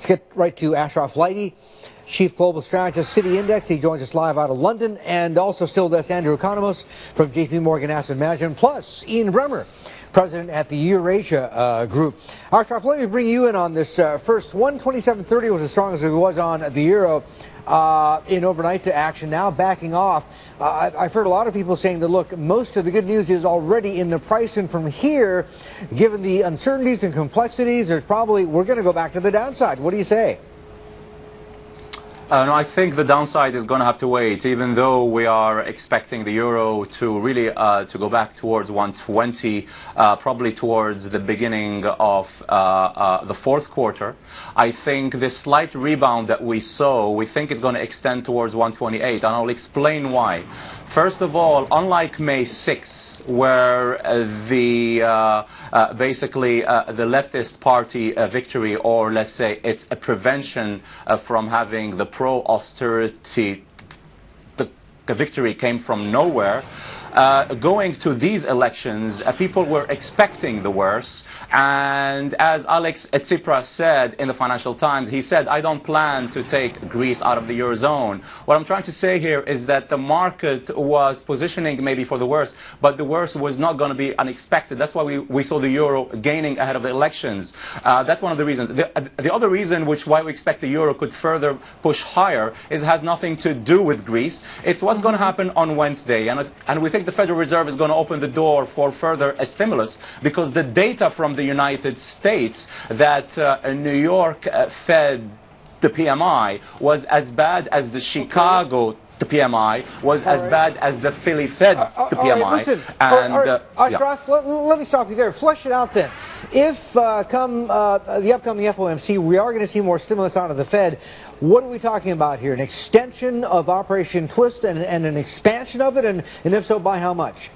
Let's get right to Ashraf Laidi, Chief Global Strategist, City Index. He joins us live out of London, and also still that's Andrew Economos from JP Morgan Asset Management, plus Ian Bremer, President at the Eurasia Group. Ashraf, let me bring you in on this first. 127.30 was as strong as it was on the euro in overnight to action, now backing off. I've heard a lot of people saying that, look, most of the good news is already in the price, and from here, given the uncertainties and complexities, we're going to go back to the downside. What do you say? No, I think the downside is going to have to wait, even though we are expecting the euro to really to go back towards 120, probably towards the beginning of the fourth quarter. I think this slight rebound that we saw, we think it's going to extend towards 128, and I'll explain why. First of all, unlike May 6, where basically the leftist party victory, or let's say it's a prevention from having the pro-austerity, the victory came from nowhere. Going to these elections, people were expecting the worst, and as Alex Tsipras said in the Financial Times, he said, I don't plan to take Greece out of the Eurozone. What I'm trying to say here is that the market was positioning maybe for the worst, but the worst was not going to be unexpected. That's why we saw the euro gaining ahead of the elections. That's one of the reasons. The other reason why we expect the euro could further push higher is it has nothing to do with Greece. It's what's going to happen on Wednesday, and we think the Federal Reserve is going to open the door for further stimulus, because the data from the United States that New York Fed, the PMI, was as bad as the Chicago the PMI, was as bad as the Philly Fed the PMI. Right, listen, Ashraf, let me stop you there. Flesh it out then. If come the upcoming FOMC, we are going to see more stimulus out of the Fed, what are we talking about here? An extension of Operation Twist and an expansion of it? And if so, by how much?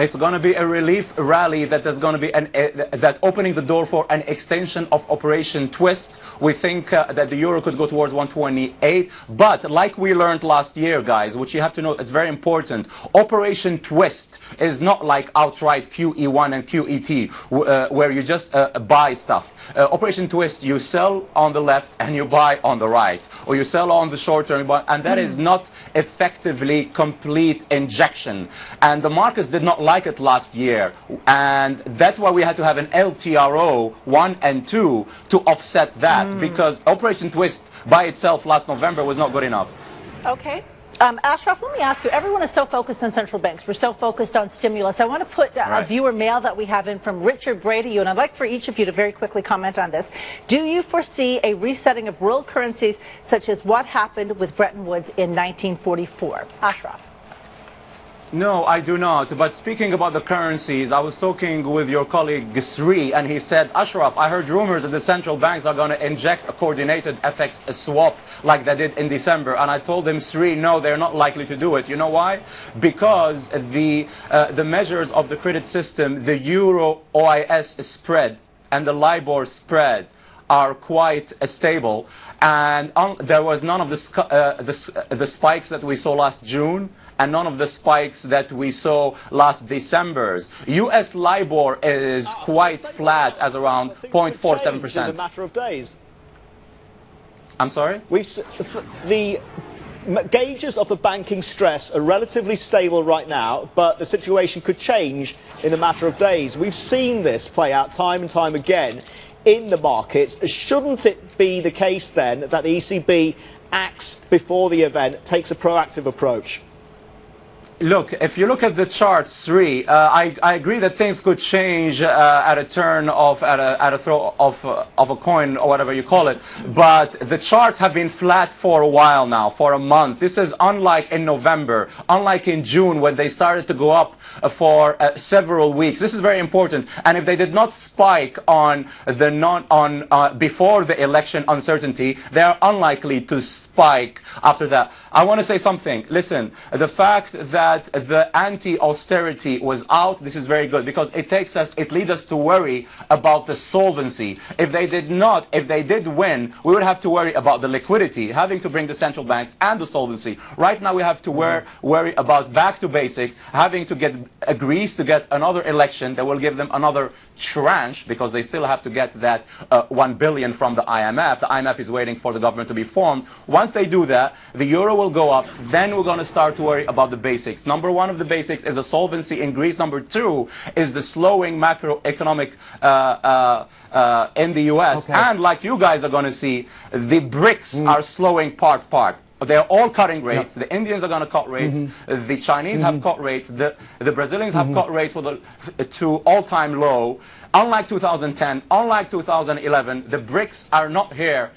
It's going to be a relief rally that is going to be that opening the door for an extension of Operation Twist. We think that the euro could go towards 128, but like we learned last year, guys, which you have to know is very important, Operation Twist is not like outright QE1 and QET, where you just buy stuff. Operation Twist, you sell on the left and you buy on the right, or you sell on the short term, and that is not effectively complete injection. And the markets did not like it last year, and that's why we had to have an LTRO 1 and 2 to offset that, because Operation Twist by itself last November was not good enough. Okay. Ashraf, let me ask you, everyone is so focused on central banks. We're so focused on stimulus. I want to put a viewer mail that we have in from Richard Bray to you, and I'd like for each of you to very quickly comment on this. Do you foresee a resetting of world currencies such as what happened with Bretton Woods in 1944? Ashraf. No, I do not. But speaking about the currencies, I was talking with your colleague Sri, and he said, Ashraf, I heard rumors that the central banks are going to inject a coordinated FX swap like they did in December. And I told him, Sri, no, they're not likely to do it. You know why? Because the measures of the credit system, the EUROIS spread and the LIBOR spread, are quite stable, and there was none of the spikes that we saw last June, and none of the spikes that we saw last December's. US LIBOR is quite flat, as around 0.47%. In a matter of days. I'm sorry? The gauges of the banking stress are relatively stable right now, but the situation could change in a matter of days. We've seen this play out time and time again in the markets. Shouldn't it be the case then that the ECB acts before the event, takes a proactive approach? Look, if you look at the chart, Sri, I agree that things could change at a turn of, at a throw of a coin, or whatever you call it. But the charts have been flat for a while now, for a month. This is unlike in November, unlike in June, when they started to go up for several weeks. This is very important. And if they did not spike on the before the election uncertainty, they are unlikely to spike after that. I want to say something. Listen, the fact that that the anti-austerity was out, this is very good because it leads us to worry about the solvency. If they did win, we would have to worry about the liquidity, having to bring the central banks and the solvency. Right now we have to worry about back to basics, having to get Greece to get another election that will give them another tranche because they still have to get that 1 billion from the IMF. The IMF is waiting for the government to be formed. Once they do that, the euro will go up. Then we're going to start to worry about the basics. Number one of the basics is the solvency in Greece. Number two is the slowing macroeconomic in the US. Okay. And like you guys are going to see, the BRICs are slowing part. They're all cutting rates. Yep. The Indians are going to cut rates. The Chinese have cut rates. The Brazilians have cut rates to all-time low. Unlike 2010, unlike 2011, the BRICs are not here,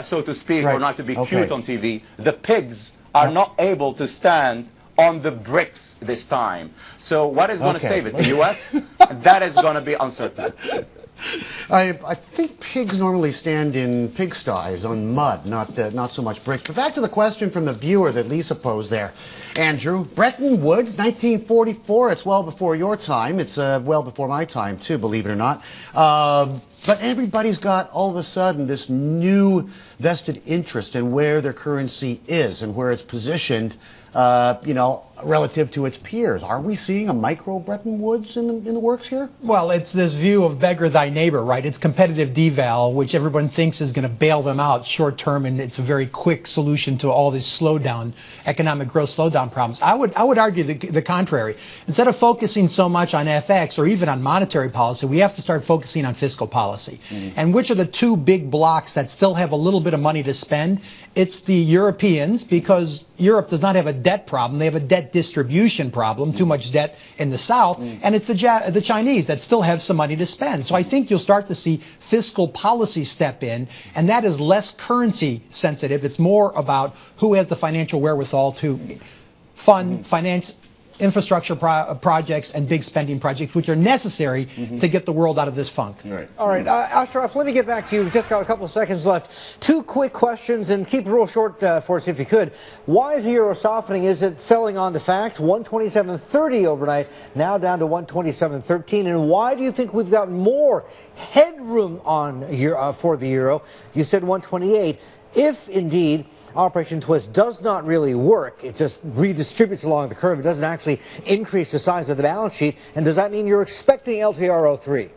so to speak, or not to be cute on TV. The pigs are not able to stand on the BRICs this time. So what is going to save it? The U.S.? That is going to be uncertain. I think pigs normally stand in pigsties on mud, not so much bricks. But back to the question from the viewer that Lisa posed there. Andrew, Bretton Woods, 1944, it's well before your time. It's well before my time, too, believe it or not. But everybody's got, all of a sudden, this new vested interest in where their currency is and where it's positioned, relative to its peers. Are we seeing a micro Bretton Woods in the works here? Well, it's this view of beggar thy neighbor, right? It's competitive deval, which everyone thinks is going to bail them out short term, and it's a very quick solution to all this slowdown, economic growth slowdown problems. I would argue the contrary. Instead of focusing so much on FX or even on monetary policy, we have to start focusing on fiscal policy. And which are the two big blocks that still have a little bit of money to spend? It's the Europeans, because Europe does not have a debt problem. They have a debt distribution problem, too much debt in the South. And it's the Chinese that still have some money to spend. So I think you'll start to see fiscal policy step in, and that is less currency sensitive. It's more about who has the financial wherewithal to fund infrastructure projects and big spending projects, which are necessary to get the world out of this funk. Right. All right, Ashraf, let me get back to you. We've just got a couple of seconds left. Two quick questions, and keep it real short for us if you could. Why is the euro softening? Is it selling on the fact? 127.30 overnight, now down to 127.13. And why do you think we've got more headroom for the euro? You said 128. If indeed Operation Twist does not really work, it just redistributes along the curve, it doesn't actually increase the size of the balance sheet, and does that mean you're expecting LTRO3?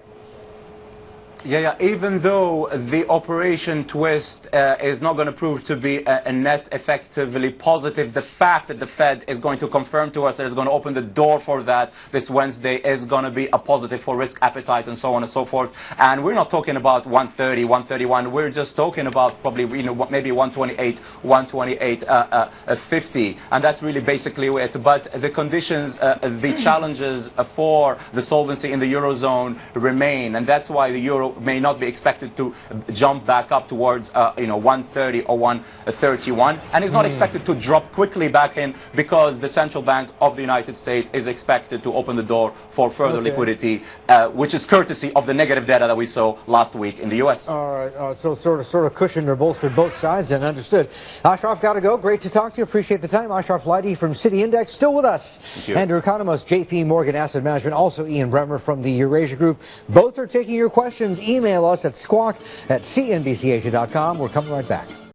Yeah, even though the Operation Twist is not going to prove to be a net effectively positive, the fact that the Fed is going to confirm to us that it's going to open the door for that this Wednesday is going to be a positive for risk appetite and so on and so forth. And we're not talking about 130, 131. We're just talking about probably maybe 128, 128.50, and that's really basically it. But the conditions, the challenges for the solvency in the Eurozone remain, and that's why the euro may not be expected to jump back up towards 130 or 131, and it's not expected to drop quickly back in because the central bank of the United States is expected to open the door for further liquidity, which is courtesy of the negative data that we saw last week in the U.S. All right, so sort of cushioned or bolstered both sides, and understood. Ashraf, got to go. Great to talk to you. Appreciate the time. Ashraf Laidi from City Index, still with us. Andrew Economist, JP Morgan Asset Management, also Ian Bremmer from the Eurasia Group. Both are taking your questions. Email us at squawk@cnbcasia.com. We're coming right back.